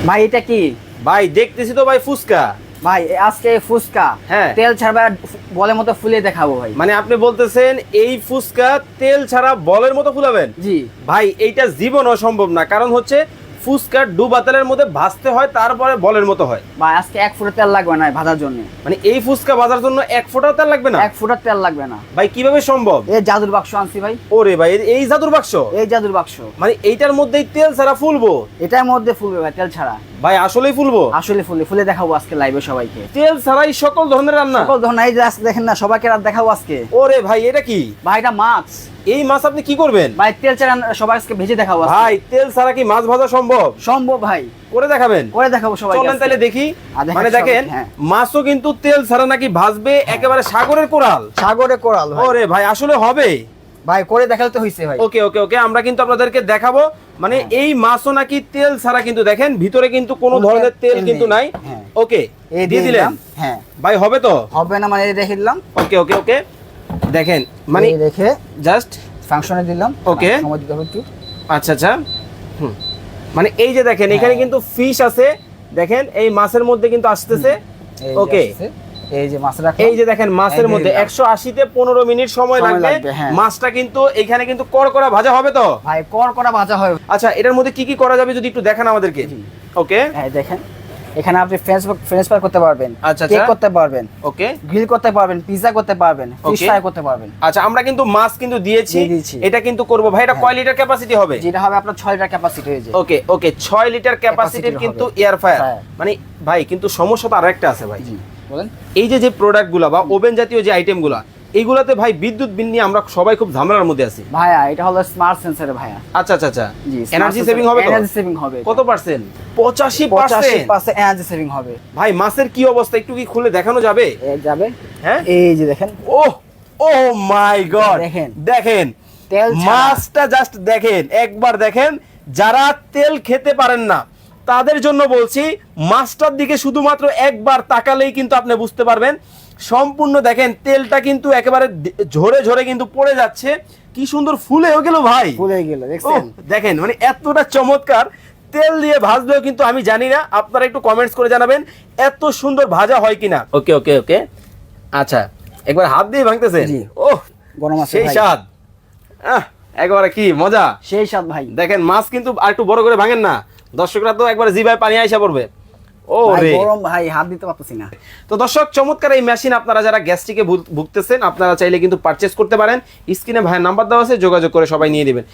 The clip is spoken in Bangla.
ভাই এটা কি? ভাই দেখতেছি তো ভাই ফুচকা। ভাই আজকে ফুচকা হ্যাঁ। তেল ছাড়া বলের মতো ফুলিয়ে দেখাবো ভাই। মানে আপনি বলতেছেন এই ফুচকা তেল ছাড়া বলের মতো ফুলাবেন? জি ভাই এইটা জীবন অসম্ভব না, কারণ হচ্ছে ফুচকা ডুবা তেলের মধ্যে ভাজতে হয়, তারপরে বলের মতো হয়। ভাই আজকে 1 ফুটা তেল লাগবে না ভাজার জন্য। মানে এই ফুচকা ভাজার জন্য 1 ফোঁটাও তেল লাগবে না? 1 ফুটা তেল লাগবে না ভাই কিভাবে সম্ভব? এই জাদুর বাক্স আনছি ভাই। ওরে ভাই এই জাদুর বাক্স? এই জাদুর বাক্স মানে এইটার মধ্যেই তেল ছাড়া ফুলবো? এটার মধ্যে ফুলবে ভাই তেল ছাড়া। ভাই আসলেই ফুলবো? আসলে ফুলে দেখাবো আজকে লাইভে সবাইকে। তেল ছাড়াই সকল ধরনের রান্না? সকল ধরনের, এই যে আজকে দেখেন না, সবাইকে রাত দেখাবো আজকে। ওরে ভাই এটা কি? ভাই এটা মাছ। এই মাছ আপনি কি করবেন? ভাই তেল ছাড়া সবাই আজকে ভেজে দেখাবো আজকে। ভাই তেল ছাড়া কি মাছ ভাজা সম্ভব? সম্ভব ভাই, করে দেখাবেন? করে দেখাবো সবাইকে চলেন আজকে। তাহলে দেখি। আর দেখেন মানে সবাই, দেখেন হ্যাঁ। মাছও কিন্তু তেল ছাড়া নাকি ভাজবে, একেবারে সাগরের কোরাল। সাগরে কোরাল ভাই। ওরে ভাই আসলে হবে? ভাই করে দেখালে তো হইছে ভাই। ওকে ওকে ওকে, আমরা কিন্তু আপনাদেরকে দেখাবো। মানে এই মাছও নাকি তেল ছাড়া, কিন্তু দেখেন ভিতরে কিন্তু কোনো ধরনের তেল কিন্তু নাই। হ্যাঁ। ওকে এই দিয়ে দিলেন? হ্যাঁ। ভাই হবে তো? হবে না মানে এই রেখে দিলাম। ওকে ওকে ওকে, দেখেন মানে এই রেখে জাস্ট ফাংশনে দিলাম। ওকে। সময় দিতে হবে একটু। আচ্ছা আচ্ছা। হুম, মানে এই যে দেখেন এখানে কিন্তু ফিশ আছে, দেখেন এই মাছের মধ্যে কিন্তু আসতেছে। এই যে ওকে, আসছে, এই যে মাছ রাখলাম। এই যে দেখেন মাছের এই মধ্যে দিলাম। 180 তে 15 মিনিট সময় সময় লাগবে। লাগবে, হ্যাঁ। মাছটা কিন্তু এখানে কিন্তু কড়কড়া ভাজা হবে তো? ভাই কড়া ভাজা হয়। আচ্ছা, এটার মধ্যে কি কি করা যাবে যদি একটু দেখান আমাদেরকে। ওকে হ্যাঁ দেখেন, এখানে আপনি ফ্রেঞ্চ ফ্রাই করতে পারবেন, আচ্ছা, কেক আচ্ছা। করতে পারবেন, ওকে গ্রিল করতে পারবেন, পিজা করতে পারবেন, ফিশ Okay. ফ্রাই করতে পারবেন। আচ্ছা, আমরা কিন্তু মাছ কিন্তু দিয়েছি, দিয়ে দিয়েছি। এটা কিন্তু করব ভাই। এটা হ্যাঁ। কয় লিটার ক্যাপাসিটি হবে? যেটা হবে আপনার 6 লিটার ক্যাপাসিটি হয়ে যায়। ওকে ওকে, 6 লিটার ক্যাপাসিটির Capacity কিন্তু হবে। Air fire. হ্যাঁ। মানে ভাই কিন্তু সমস্যা তো আরেকটা আছে ভাই। জি বলেন। এই যে যে প্রোডাক্টগুলো বা ওভেন জাতীয় যে আইটেমগুলো, এইগুলাতে ভাই বিদ্যুৎ বিল নিয়ে আমরা সবাই খুব ঝামেলার মধ্যে আছি। ভাইয়া এটা হলো স্মার্ট সেন্সর ভাইয়া। আচ্ছা আচ্ছা আচ্ছা, জি এনার্জি সেভিং হবে তো? এনার্জি সেভিং হবে। কত পার্সেন্ট? 85%। 85% এনার্জি সেভিং হবে। ভাই মাছের কি অবস্থা একটু কি খুলে দেখানো যাবে? এই যাবে। হ্যাঁ, এই যে দেখেন ওহ ও মাই গড, দেখেন। দেখেন তেল ছাড়া। মাছটা জাস্ট দেখেন, একবার দেখেন। যারা তেল খেতে পারেন না তাদের জন্য বলছি, মাছটার দিকে শুধুমাত্র একবার তাকালেই কিন্তু আপনি বুঝতে পারবেন। সম্পূর্ণ দেখেন তেলটা কিন্তু একেবারে ঝরে ঝরে কিন্তু পড়ে যাচ্ছে। কি সুন্দর ফুলেও গেল ভাই, ভুলে গেল ওহ, দেখছেন। দেখেন মানে এতটা চমৎকার। তেল দিয়ে ভাজলেও কিন্তু আমি জানি না, আপনারা একটু কমেন্টস করে জানাবেন এত সুন্দর ভাজা হয় কিনা। ওকে ওকে ওকে, আচ্ছা একবার হাত দিয়ে ভাঙতেছেন। জি। ওহ গরম আছে সেই ভাই। স্বাদ, একেবারে কি মজা। সেই স্বাদ ভাই। দেখেন মাছ কিন্তু আর একটু বড় করে ভাঙেন না, দর্শকরা তো একবার জিভায় পানি আইসা পড়বে। ও ভাই রে, গরম ভাই, হাত দিতে পারতেছি না। তো দর্শক চমৎকার এই মেশিন আপনারা যারা গ্যাস্ট্রিকে ভুগতেছেন, আপনারা চাইলে কিন্তু পারচেস করতে পারেন। স্ক্রিনে ভাইয়ের নাম্বার দেওয়া আছে, যোগাযোগ করে সবাই নিয়ে নেবেন।